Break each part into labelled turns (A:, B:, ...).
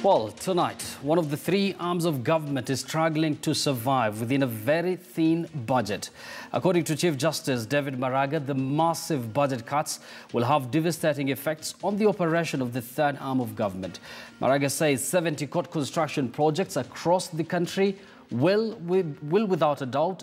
A: Well, tonight, one of the three arms of government is struggling to survive within a very thin budget. According to Chief Justice David Maraga, the massive budget cuts will have devastating effects on the operation of the third arm of government. Maraga says 70 court construction projects across the country will without a doubt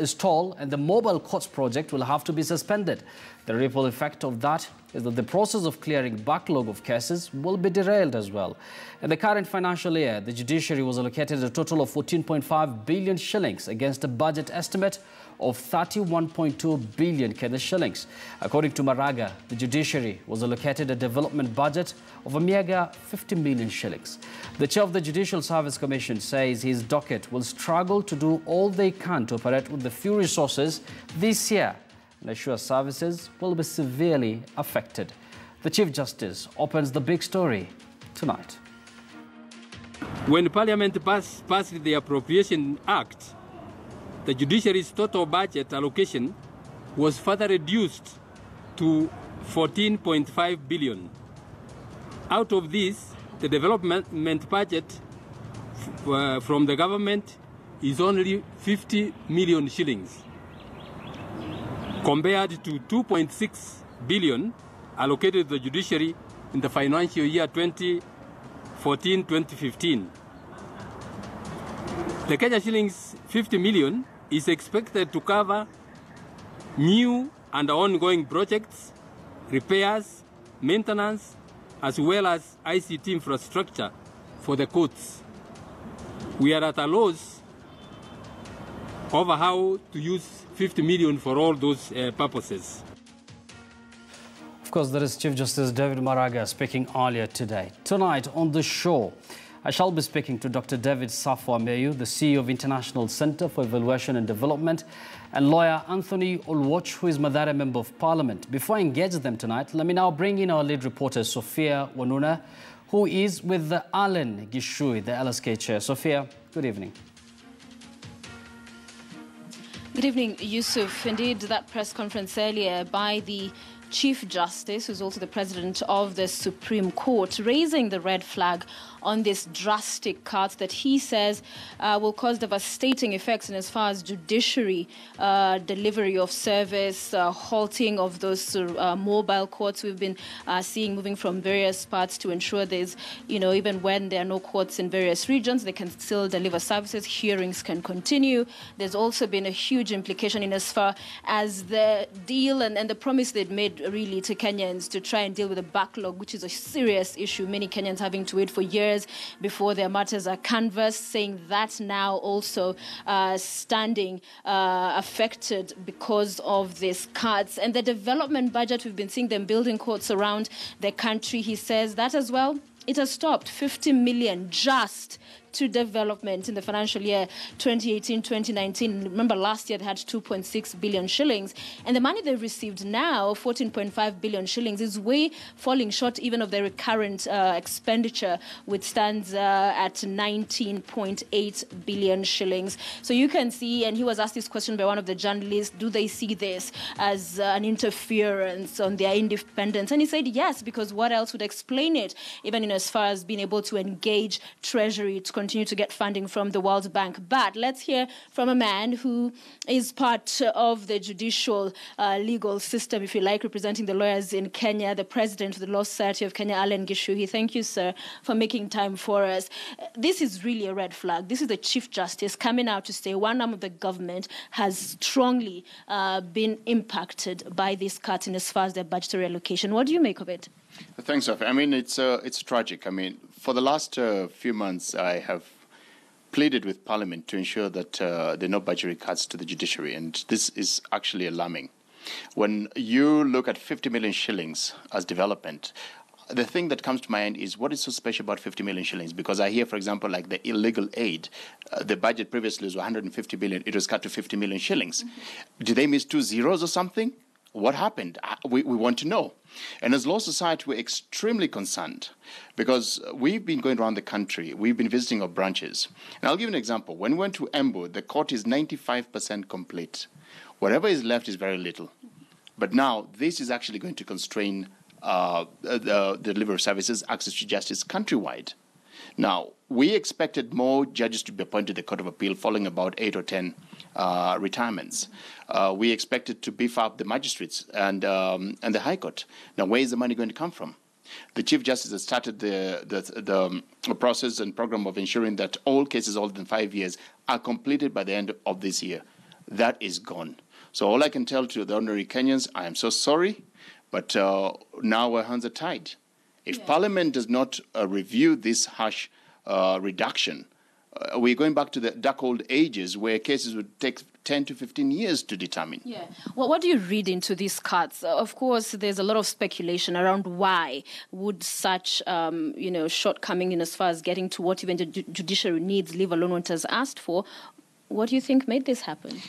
A: stall, and the mobile courts project will have to be suspended. The ripple effect of that is that the process of clearing backlog of cases will be derailed as well. In the current financial year, the judiciary was allocated a total of 14.5 billion shillings against a budget estimate of 31.2 billion Kenya shillings. According to Maraga, the judiciary was allocated a development budget of a meager 50 million shillings. The chair of the Judicial Service Commission says his docket will struggle to do all they can to operate with the few resources this year, and assure services will be severely affected. The Chief Justice opens the big story tonight.
B: When Parliament passed the Appropriation Act, the judiciary's total budget allocation was further reduced to 14.5 billion. Out of this, the development budget from the government is only 50 million shillings, compared to 2.6 billion allocated to the judiciary in the financial year 2014-2015. The Kenya shillings 50 million is expected to cover new and ongoing projects, repairs, maintenance, as well as ICT infrastructure for the courts. We are at a loss over how to use 50 million for all those purposes.
A: Of course, there is Chief Justice David Maraga speaking earlier today. Tonight on the show, I shall be speaking to Dr. David Safo-Ameyu, the CEO of International Center for Evaluation and Development, and lawyer Anthony Olwoch, who is Mathare Member of Parliament. Before I engage them tonight, let me now bring in our lead reporter, Sophia Wanuna, who is with Allen Gishui, the LSK chair. Sophia, good evening.
C: Good evening, Yusuf. Indeed, that press conference earlier by the Chief Justice, who's also the President of the Supreme Court, raising the red flag on this drastic cut that he says will cause devastating effects in as far as judiciary delivery of service, halting of those mobile courts we've been seeing moving from various parts to ensure there's, even when there are no courts in various regions, they can still deliver services, hearings can continue. There's also been a huge implication in as far as the deal and the promise they'd made really to Kenyans to try and deal with the backlog, which is a serious issue. Many Kenyans having to wait for years before their matters are canvassed, saying that now also standing affected because of these cuts. And the development budget, we've been seeing them building courts around the country. He says that as well, it has stopped 50 million just to development in the financial year 2018-2019. Remember, last year they had 2.6 billion shillings. And the money they've received now, 14.5 billion shillings, is way falling short even of their recurrent expenditure, which stands at 19.8 billion shillings. So you can see, and he was asked this question by one of the journalists, do they see this as an interference on their independence? And he said yes, because what else would explain it, even in as far as being able to engage Treasury to continue to get funding from the World Bank. But let's hear from a man who is part of the judicial legal system, if you like, representing the lawyers in Kenya, the president of the Law Society of Kenya, Allen Gishui. Thank you, sir, for making time for us. This is really a red flag. This is the Chief Justice coming out to say one arm of the government has strongly been impacted by this cut in as far as their budgetary allocation. What do you make of it?
D: Thanks, Sophie. I mean, it's tragic. I mean, for the last few months, I have pleaded with Parliament to ensure that there are no budgetary cuts to the judiciary, and this is actually alarming. When you look at 50 million shillings as development, the thing that comes to mind is what is so special about 50 million shillings? Because I hear, for example, like the illegal aid, the budget previously was 150 billion, it was cut to 50 million shillings. Mm-hmm. Did they miss 2 zeros or something? What happened? We want to know. And as Law Society, we're extremely concerned because we've been going around the country. We've been visiting our branches. And I'll give you an example. When we went to Embu, the court is 95% complete. Whatever is left is very little. But now this is actually going to constrain the delivery of services, access to justice countrywide. Now, we expected more judges to be appointed to the Court of Appeal following about 8 or 10 retirements. We expected to beef up the magistrates and the High Court. Now, where is the money going to come from? The Chief Justice has started the process and program of ensuring that all cases older than 5 years are completed by the end of this year. That is gone. So all I can tell to the ordinary Kenyans, I am so sorry, but now our hands are tied. If Parliament does not review this harsh reduction, we're going back to the dark old ages where cases would take 10 to 15 years to determine.
C: Yeah. Well, what do you read into these cuts? Of course, there's a lot of speculation around why would such, shortcoming in as far as getting to what even the judiciary needs, leave alone what it has asked for. What do you think made this happen?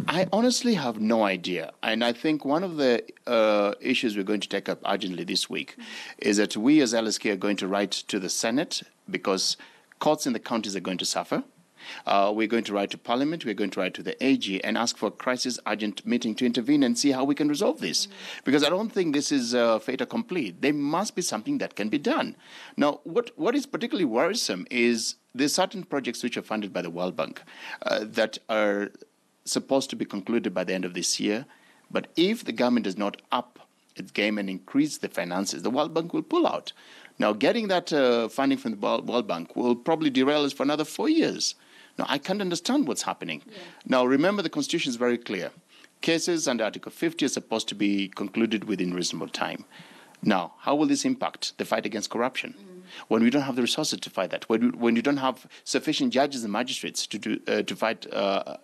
D: I honestly have no idea. And I think one of the issues we're going to take up urgently this week is that we as LSK are going to write to the Senate because courts in the counties are going to suffer. We're going to write to Parliament, we're going to write to the AG and ask for a crisis urgent meeting to intervene and see how we can resolve this. Because I don't think this is fait accompli. There must be something that can be done. Now, what is particularly worrisome is there's certain projects which are funded by the World Bank that are supposed to be concluded by the end of this year. But if the government does not up its game and increase the finances, the World Bank will pull out. Now, getting that funding from the World Bank will probably derail us for another 4 years. Now, I can't understand what's happening. Yeah. Now, remember, the Constitution is very clear. Cases under Article 50 are supposed to be concluded within reasonable time. Now, how will this impact the fight against corruption? When we don't have the resources to fight that, when you don't have sufficient judges and magistrates to fight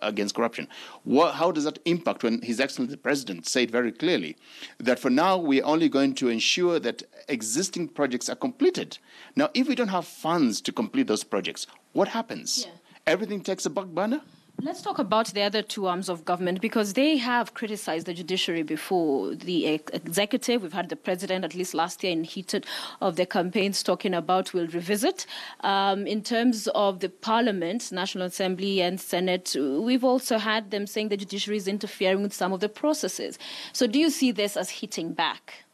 D: against corruption, how does that impact when His Excellency the President said very clearly that for now we're only going to ensure that existing projects are completed? Now, if we don't have funds to complete those projects, what happens? Yeah. Everything takes a back burner?
C: Let's talk about the other two arms of government because they have criticized the judiciary before. The executive, we've had the president, at least last year in heat of the campaigns, talking about we'll revisit. In terms of the Parliament, National Assembly and Senate, we've also had them saying the judiciary is interfering with some of the processes. So do you see this as hitting back?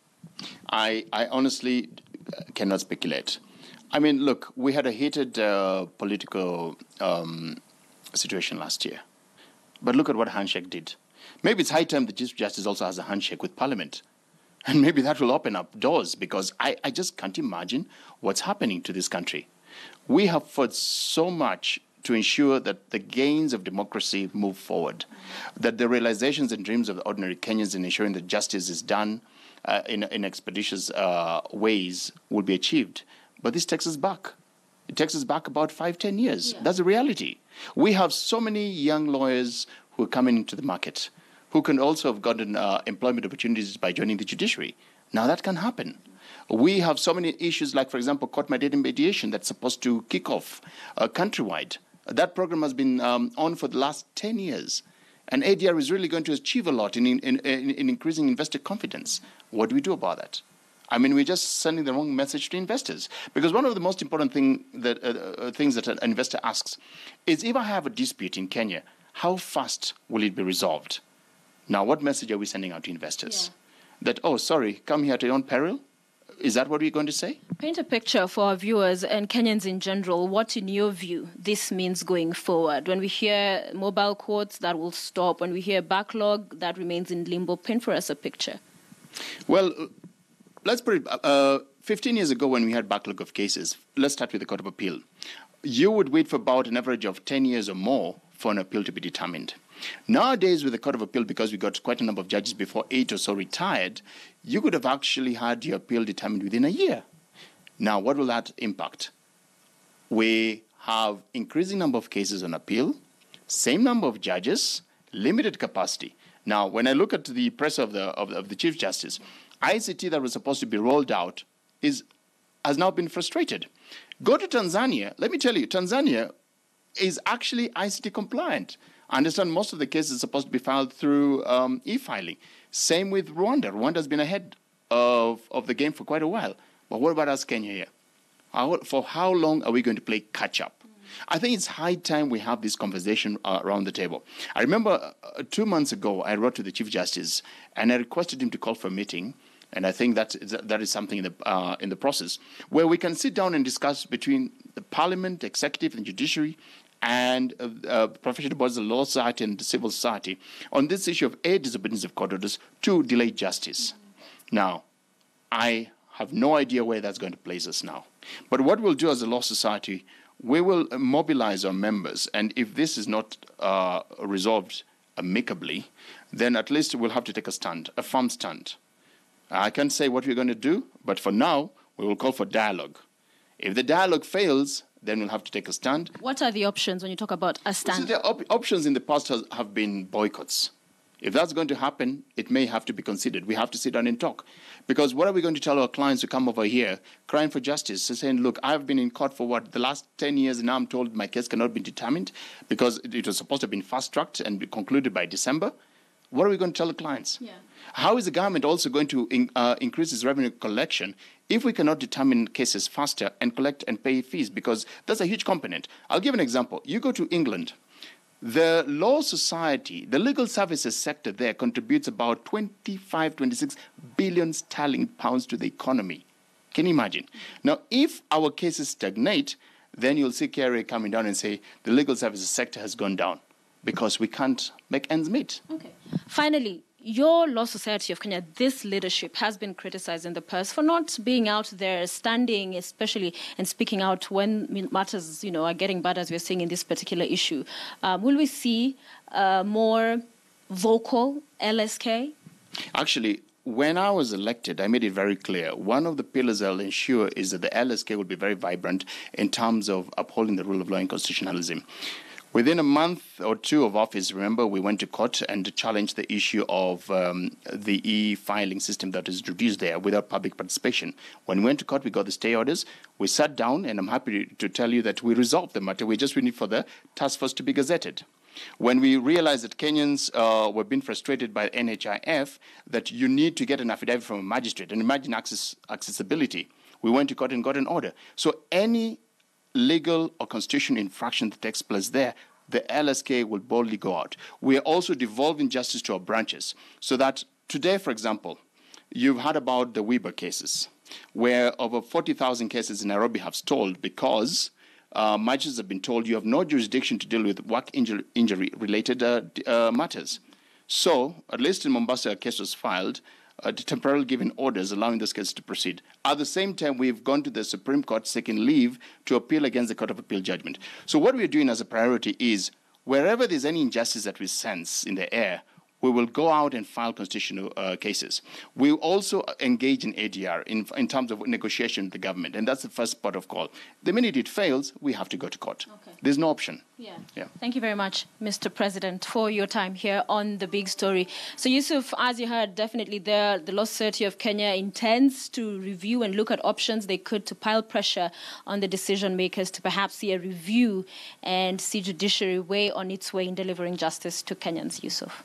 D: I honestly cannot speculate. I mean, look, we had a heated political situation last year. But look at what handshake did. Maybe it's high time the Chief Justice also has a handshake with Parliament. And maybe that will open up doors because I just can't imagine what's happening to this country. We have fought so much to ensure that the gains of democracy move forward, that the realizations and dreams of the ordinary Kenyans in ensuring that justice is done in expeditious ways will be achieved. But this takes us back. It takes us back about 5-10 years. Yeah. That's the reality. We have so many young lawyers who are coming into the market, who can also have gotten employment opportunities by joining the judiciary. Now that can happen. We have so many issues like, for example, court-mandated mediation that's supposed to kick off countrywide. That program has been on for the last 10 years. And ADR is really going to achieve a lot in increasing investor confidence. What do we do about that? I mean, we're just sending the wrong message to investors. Because one of the most important things that an investor asks is, if I have a dispute in Kenya, how fast will it be resolved? Now, what message are we sending out to investors? Yeah. That, oh, sorry, come here at your own peril? Is that what we're going to say? Paint
C: a picture for our viewers and Kenyans in general. What, in your view, this means going forward? When we hear mobile courts, that will stop. When we hear backlog, that remains in limbo. Paint for us a picture.
D: Well, let's put it, 15 years ago when we had backlog of cases, let's start with the Court of Appeal. You would wait for about an average of 10 years or more for an appeal to be determined. Nowadays with the Court of Appeal, because we got quite a number of judges before 8 or so retired, you could have actually had your appeal determined within a year. Now, what will that impact? We have increasing number of cases on appeal, same number of judges, limited capacity. Now, when I look at the press of the Chief Justice, ICT that was supposed to be rolled out has now been frustrated. Go to Tanzania. Let me tell you, Tanzania is actually ICT compliant. I understand most of the cases are supposed to be filed through e-filing. Same with Rwanda. Rwanda has been ahead of the game for quite a while. But what about us, Kenya here? For how long are we going to play catch-up? I think it's high time we have this conversation around the table. I remember 2 months ago, I wrote to the Chief Justice, and I requested him to call for a meeting And I think that is something in the process where we can sit down and discuss between the Parliament, Executive, and Judiciary, and professional bodies, the law society, and the civil society on this issue of A, disobedience of court orders, 2, delayed justice. Now, I have no idea where that's going to place us now. But what we'll do as a law society, we will mobilize our members, and if this is not resolved amicably, then at least we'll have to take a stand, a firm stand. I can't say what we're going to do, but for now, we will call for dialogue. If the dialogue fails, then we'll have to take a stand.
C: What are the options when you talk about a stand?
D: So the options in the past have been boycotts. If that's going to happen, it may have to be considered. We have to sit down and talk. Because what are we going to tell our clients who come over here crying for justice, saying, look, I've been in court for the last 10 years, and now I'm told my case cannot be determined because it was supposed to have been fast-tracked and be concluded by December? What are we going to tell the clients?
C: Yeah.
D: How is the government also going to increase its revenue collection if we cannot determine cases faster and collect and pay fees? Because that's a huge component. I'll give an example. You go to England. The law society, the legal services sector there contributes about 26 billion sterling pounds to the economy. Can you imagine? Now, if our cases stagnate, then you'll see KRA coming down and say the legal services sector has gone down because we can't make ends meet. Okay.
C: Finally, your Law Society of Kenya, this leadership has been criticized in the press for not being out there, standing, especially, and speaking out when matters, are getting bad, as we're seeing in this particular issue. Will we see more vocal LSK?
D: Actually, when I was elected, I made it very clear. One of the pillars I'll ensure is that the LSK will be very vibrant in terms of upholding the rule of law and constitutionalism. Within a month or two of office, remember, we went to court and challenged the issue of the e-filing system that is introduced there without public participation. When we went to court, we got the stay orders. We sat down, and I'm happy to tell you that we resolved the matter. We just waiting for the task force to be gazetted. When we realized that Kenyans were being frustrated by NHIF, that you need to get an affidavit from a magistrate, and imagine accessibility, we went to court and got an order. So any legal or constitutional infraction that takes place there, the LSK will boldly go out. We are also devolving justice to our branches so that today, for example, you've heard about the Weber cases, where over 40,000 cases in Nairobi have stalled because magistrates have been told you have no jurisdiction to deal with work injury-related matters. So, at least in Mombasa, a case was filed, temporarily given orders allowing this case to proceed. At the same time, we've gone to the Supreme Court seeking leave to appeal against the Court of Appeal judgment. So what we're doing as a priority is, wherever there's any injustice that we sense in the air, we will go out and file constitutional cases. We also engage in ADR in terms of negotiation with the government, and that's the first port of call. The minute it fails, we have to go to court. Okay. There's no option.
C: Yeah. Thank you very much, Mr. President, for your time here on The Big Story. So, Yusuf, as you heard, definitely the Law Society of Kenya intends to review and look at options they could to pile pressure on the decision makers to perhaps see a review and see judiciary weigh on its way in delivering justice to Kenyans. Yusuf.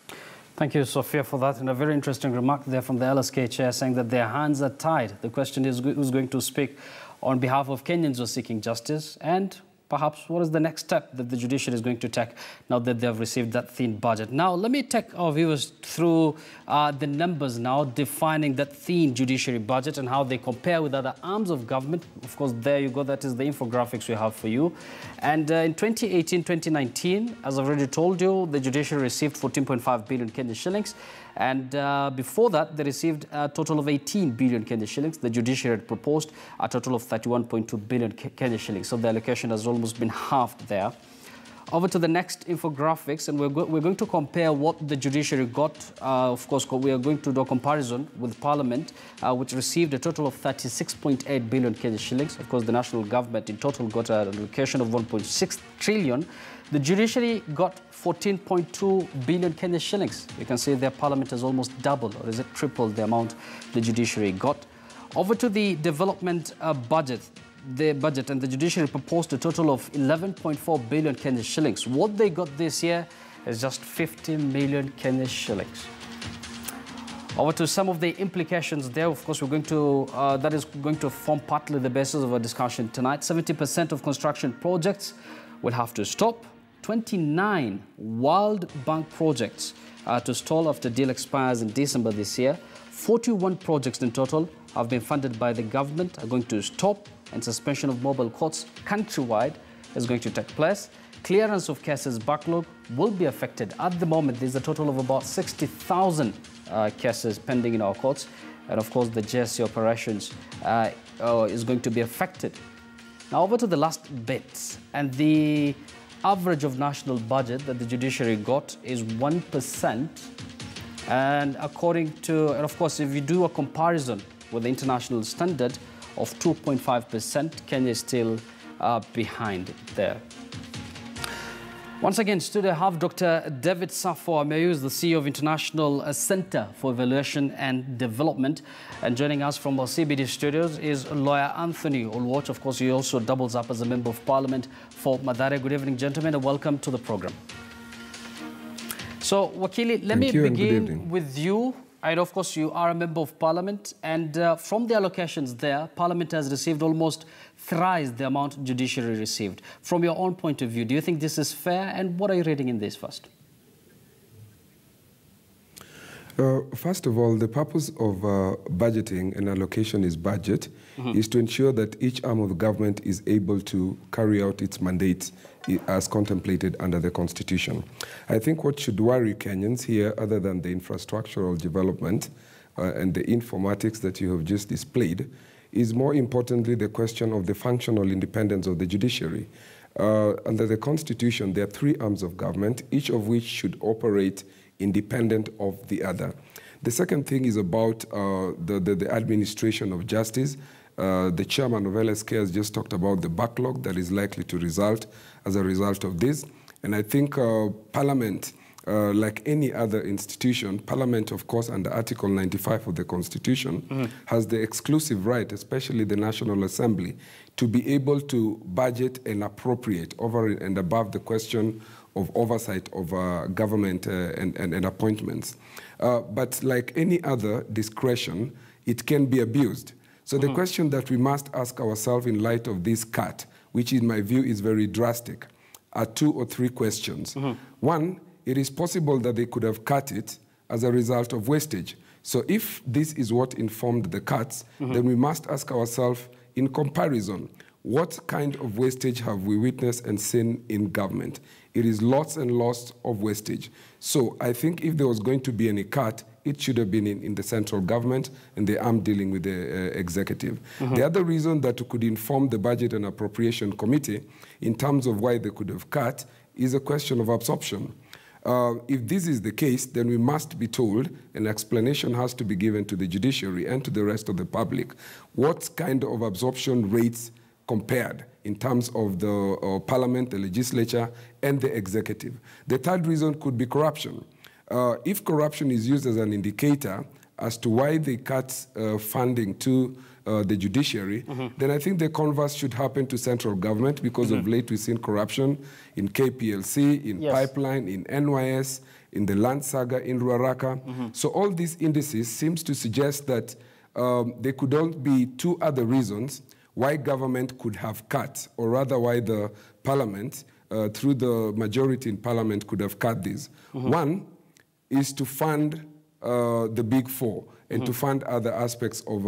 A: Thank you, Sophia, for that. And a very interesting remark there from the LSK chair saying that their hands are tied. The question is who's going to speak on behalf of Kenyans who are seeking justice, and perhaps what is the next step that the judiciary is going to take now that they have received that thin budget. Now, let me take our viewers through the numbers now, defining that thin judiciary budget and how they compare with other arms of government. Of course, there you go. That is the infographics we have for you. And in 2018-2019, as I've already told you, the judiciary received 14.5 billion Kenyan shillings. And before that, they received a total of 18 billion Kenyan shillings. The judiciary had proposed a total of 31.2 billion Kenyan shillings. So the allocation has almost been halved there. Over to the next infographics, and we're going to compare what the judiciary got. Of course, we are going to do a comparison with Parliament, which received a total of 36.8 billion Kenyan shillings. Of course, the national government in total got an allocation of 1.6 trillion. The judiciary got 14.2 billion Kenyan shillings. You can see their Parliament has almost doubled, or is it tripled, the amount the judiciary got. Over to the development budget. The budget and the judiciary proposed a total of 11.4 billion Kenyan shillings. What they got this year is just 50 million Kenyan shillings. Over to some of the implications there. Of course, we're going to, that is going to form partly the basis of our discussion tonight. 70% of construction projects will have to stop. 29 World Bank projects to stall after deal expires in December this year. 41 projects in total have been funded by the government are going to stop, and suspension of mobile courts countrywide is going to take place. Clearance of cases backlog will be affected. At the moment, there's a total of about 60,000 cases pending in our courts. And of course, the JSC operations is going to be affected. Now, over to the last bit. And the average of national budget that the judiciary got is 1%. And according to, and of course, if you do a comparison with the international standard of 2.5%, Kenya is still behind there. Once again, today I have Dr. David Safo Ameyu, the CEO of International Center for Evaluation and Development. And joining us from our CBD studios is lawyer Anthony Olwach. Of course, he also doubles up as a member of parliament for Mathare. Good evening, gentlemen, and welcome to the program. So, Wakili, let me begin with you. And of course, you are a member of parliament. And from the allocations there, parliament has received almost thrice the amount judiciary received. From your own point of view, do you think this is fair? And what are you reading in this first?
E: First of all, the purpose of budgeting and allocation is budget, is to ensure that each arm of the government is able to carry out its mandate as contemplated under the Constitution. I think what should worry Kenyans here, other than the infrastructural development and the informatics that you have just displayed, is more importantly the question of the functional independence of the judiciary. Under the Constitution, there are three arms of government, each of which should operate independent of the other. The second thing is about the administration of justice. The chairman of LSK has just talked about the backlog that is likely to result as a result of this. And I think Parliament, like any other institution, Parliament, of course, under Article 95 of the Constitution, has the exclusive right, especially the National Assembly, to be able to budget and appropriate over and above the question of oversight of government and appointments. But like any other discretion, it can be abused. So the question that we must ask ourselves in light of this cut, which in my view is very drastic, are two or three questions. One, it is possible that they could have cut it as a result of wastage. So if this is what informed the cuts, then we must ask ourselves, in comparison, what kind of wastage have we witnessed and seen in government? It is lots and lots of wastage. So I think if there was going to be any cut, it should have been in the central government and the arm dealing with the executive. The other reason that could inform the Budget and Appropriation Committee in terms of why they could have cut is a question of absorption. If this is the case, then we must be told, an explanation has to be given to the judiciary and to the rest of the public, what kind of absorption rates compared in terms of the parliament, the legislature, and the executive. The third reason could be corruption. If corruption is used as an indicator as to why they cut funding to the judiciary, then I think the converse should happen to central government, because of late we've seen corruption in KPLC, in pipeline, in NYS, in the land saga, in Ruaraka. So all these indices seems to suggest that there could only be two other reasons why government could have cut, or rather why the parliament, through the majority in parliament, could have cut these. One is to fund the big four and to fund other aspects of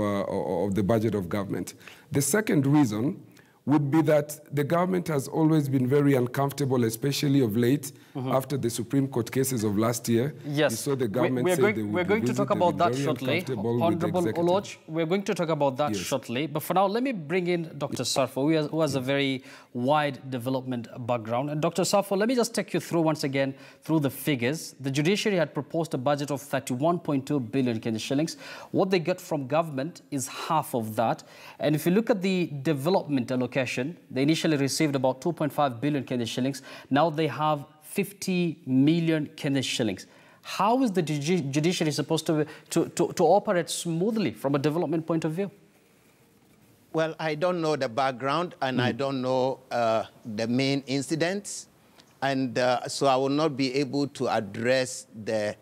E: the budget of government. The second reason would be that the government has always been very uncomfortable, especially of late, after the Supreme Court cases of last year.
A: Yes,
E: so the government
A: we're going to talk about that shortly. Honorable Olwach, we're going to talk about that shortly. But for now, let me bring in Dr. Safo, who has a very wide development background. And Dr. Safo, let me just take you through once again through the figures. The judiciary had proposed a budget of 31.2 billion Kenya shillings. What they get from government is half of that. And if you look at the development allocation, they initially received about 2.5 billion Kenya shillings. Now they have 50 million Kenya shillings. How is the judiciary supposed to operate smoothly from a development point of view?
F: Well, I don't know the background, and I don't know the main incidents, and so I will not be able to address the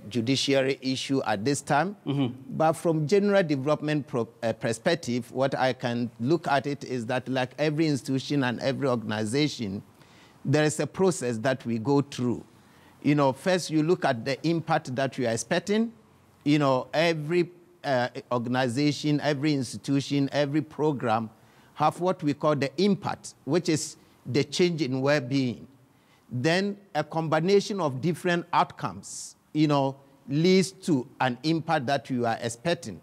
F: judiciary issue at this time. But from general development perspective, what I can look at it is that, like every institution and every organization, there is a process that we go through. You know, first you look at the impact that you are expecting, you know, every organization, every institution, every program have what we call the impact, which is the change in well-being. Then a combination of different outcomes, you know, leads to an impact that you are expecting.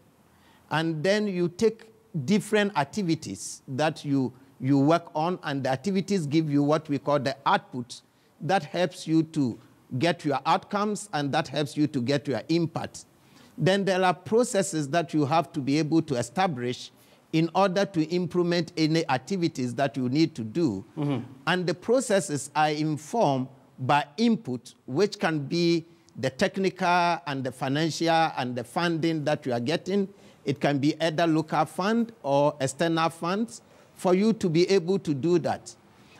F: And then you take different activities that you work on, and the activities give you what we call the output that helps you to get your outcomes, and that helps you to get your impact. Then there are processes that you have to be able to establish in order to implement any activities that you need to do. And the processes are informed by input, which can be the technical and the financial and the funding that you are getting. It can be either local fund or external funds for you to be able to do that.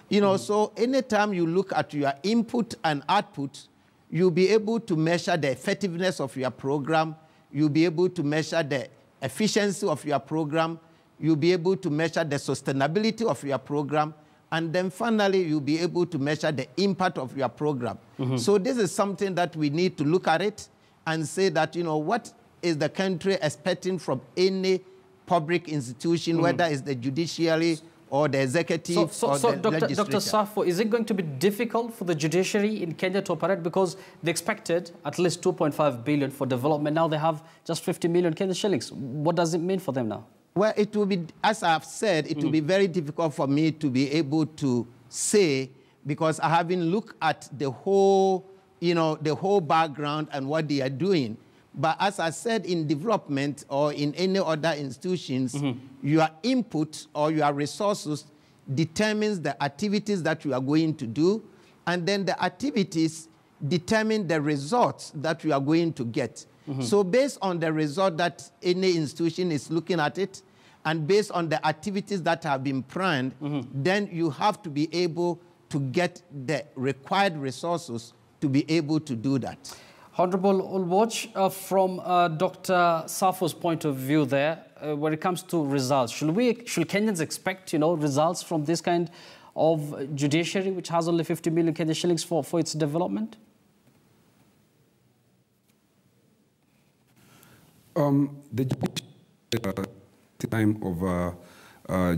F: You know, so anytime you look at your input and output, you'll be able to measure the effectiveness of your program. You'll be able to measure the efficiency of your program. You'll be able to measure the sustainability of your program. And then finally, you'll be able to measure the impact of your program. So this is something that we need to look at it and say that, you know, what is the country expecting from any public institution, whether it's the judiciary or the executive or the legislature.
A: Dr. Safo, is it going to be difficult for the judiciary in Kenya to operate, because they expected at least 2.5 billion for development? Now they have just 50 million Kenyan shillings. What does it mean for them now?
F: Well, it will be, as I've said, it will be very difficult for me to be able to say, because I haven't looked at the whole, you know, the whole background and what they are doing. But as I said, in development or in any other institutions, your input or your resources determines the activities that you are going to do, and then the activities determine the results that you are going to get. So based on the result that any institution is looking at it, and based on the activities that have been planned, then you have to be able to get the required resources to be able to do that.
A: Honorable Ulwatch, from Dr. Safo's point of view there, when it comes to results, should Kenyans expect, you know, results from this kind of judiciary, which has only 50 million Kenyan shillings for its development?
E: The time of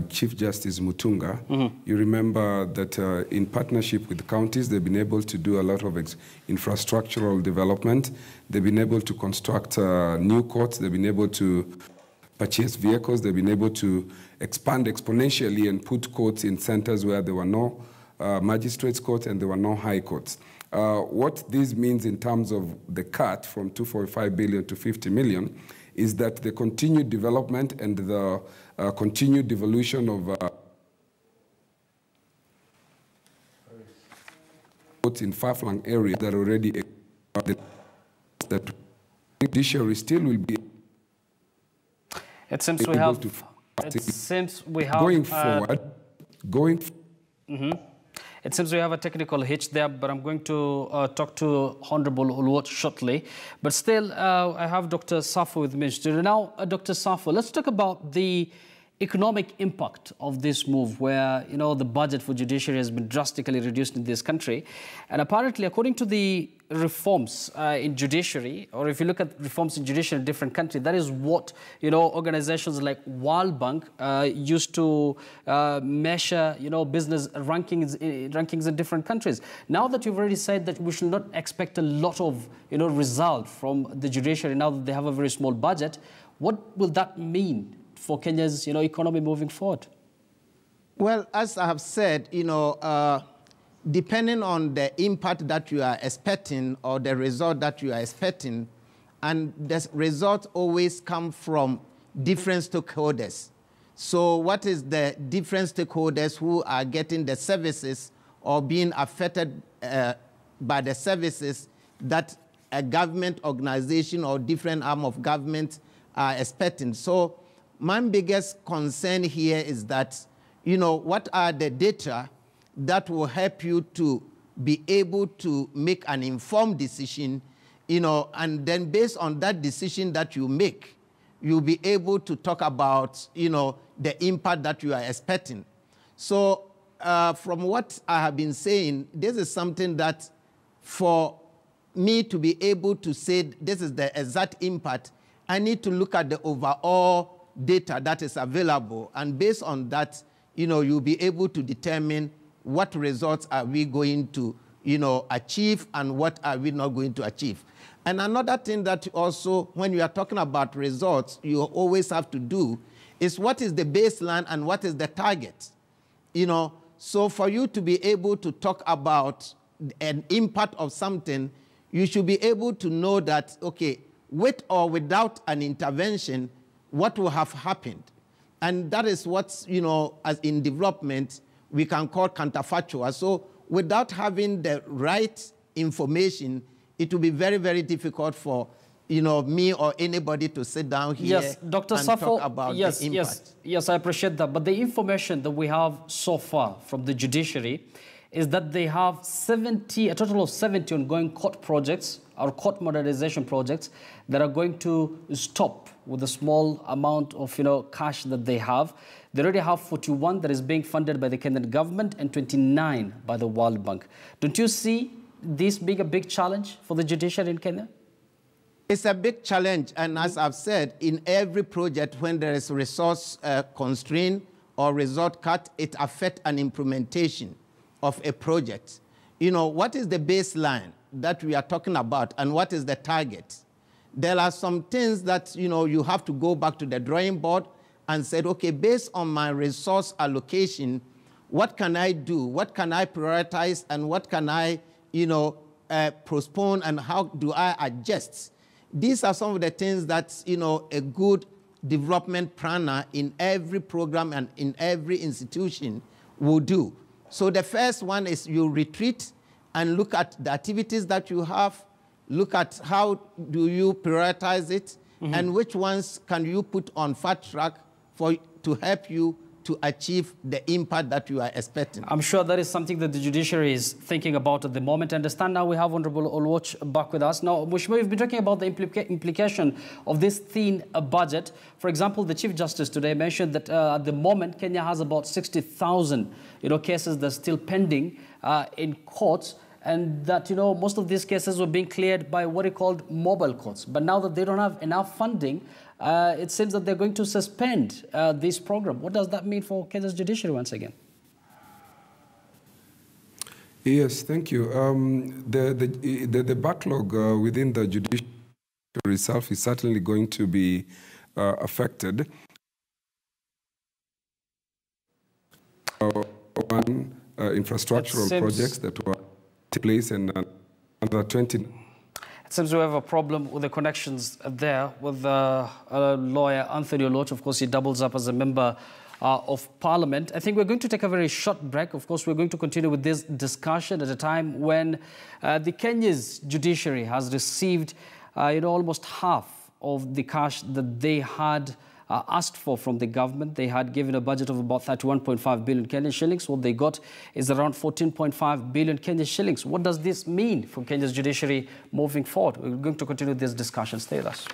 E: Chief Justice Mutunga, you remember that in partnership with the counties, they've been able to do a lot of infrastructural development. They've been able to construct new courts. They've been able to purchase vehicles. They've been able to expand exponentially and put courts in centers where there were no magistrates' courts and there were no high courts. What this means in terms of the cut from 245 billion to 50 million is that the continued development and the continued devolution of courts in far-flung areas that already that judiciary still will be.
A: It seems we have. It seems we have
E: going forward.
A: It seems we have a technical hitch there, but I'm going to talk to Honorable Ulwatch shortly. But still, I have Dr. Safo with me. Now, Dr. Safo, let's talk about the economic impact of this move, where, you know, the budget for judiciary has been drastically reduced in this country. And apparently, according to the reforms in judiciary, or if you look at reforms in judiciary in different countries, that is what, you know, organizations like World Bank used to measure, you know, business rankings in different countries. Now that you've already said that we should not expect a lot of, you know, result from the judiciary now that they have a very small budget, what will that mean for Kenya's, you know, economy moving forward?
F: Well, as I have said, you know, depending on the impact that you are expecting or the result that you are expecting, and the result always come from different stakeholders. So what is the different stakeholders who are getting the services or being affected by the services that a government organization or different arm of government are expecting? So my biggest concern here is that, you know, what are the data that will help you to be able to make an informed decision, you know, and then based on that decision that you make, you'll be able to talk about, you know, the impact that you are expecting. So from what I have been saying, this is something that for me to be able to say this is the exact impact, I need to look at the overall data that is available. And based on that, you'll be able to determine what results are we going to, achieve and what are we not going to achieve. And another thing that also, when you are talking about results, you always have to do is what is the baseline and what is the target. So for you to be able to talk about an impact of something, you should be able to know that, okay, with or without an intervention, what will have happened. And that is what, as in development, we can call counterfactual. So without having the right information, it will be very, very difficult for me or anybody to sit down here
A: Dr.
F: and
A: Safo,
F: talk about the impact.
A: Yes, I appreciate that. But the information that we have so far from the judiciary is that they have a total of 70 ongoing court projects or court modernization projects that are going to stop with a small amount of cash that they have. They already have 41 that is being funded by the Kenyan government and 29 by the World Bank. Don't you see this being a big challenge for the judiciary in Kenya?
F: It's a big challenge, and as I've said, in every project, when there is resource constraint or resource cut, it affects an implementation of a project. What is the baseline that we are talking about, and what is the target? There are some things that, you have to go back to the drawing board and say, okay, based on my resource allocation, what can I do? What can I prioritize, and what can I, postpone, and how do I adjust? These are some of the things that, a good development planner in every program and in every institution will do. So the first one is you retreat and look at the activities that you have, look at how do you prioritize it, and which ones can you put on fast track to help you to achieve the impact that you are expecting.
A: I'm sure that is something that the judiciary is thinking about at the moment. I understand now we have Honorable Oluoch back with us. Now, Mheshimiwa, we've been talking about the implication of this thin budget. For example, the Chief Justice today mentioned that at the moment, Kenya has about 60,000 cases that are still pending in courts, and that most of these cases were being cleared by what he called mobile courts. But now that they don't have enough funding, it seems that they're going to suspend this program. What does that mean for Kenya's judiciary once again?
E: Yes, thank you. The backlog within the judiciary itself is certainly going to be affected. One infrastructural projects that were taking place and under 20.
A: It seems we have a problem with the connections there with lawyer Anthony Oluoch. Of course, he doubles up as a member of Parliament. I think we're going to take a very short break. Of course, we're going to continue with this discussion at a time when the Kenya's judiciary has received almost half of the cash that they had asked for from the government. They had given a budget of about 31.5 billion Kenyan shillings. What they got is around 14.5 billion Kenyan shillings. What does this mean for Kenya's judiciary moving forward? We're going to continue this discussion. Stay with us.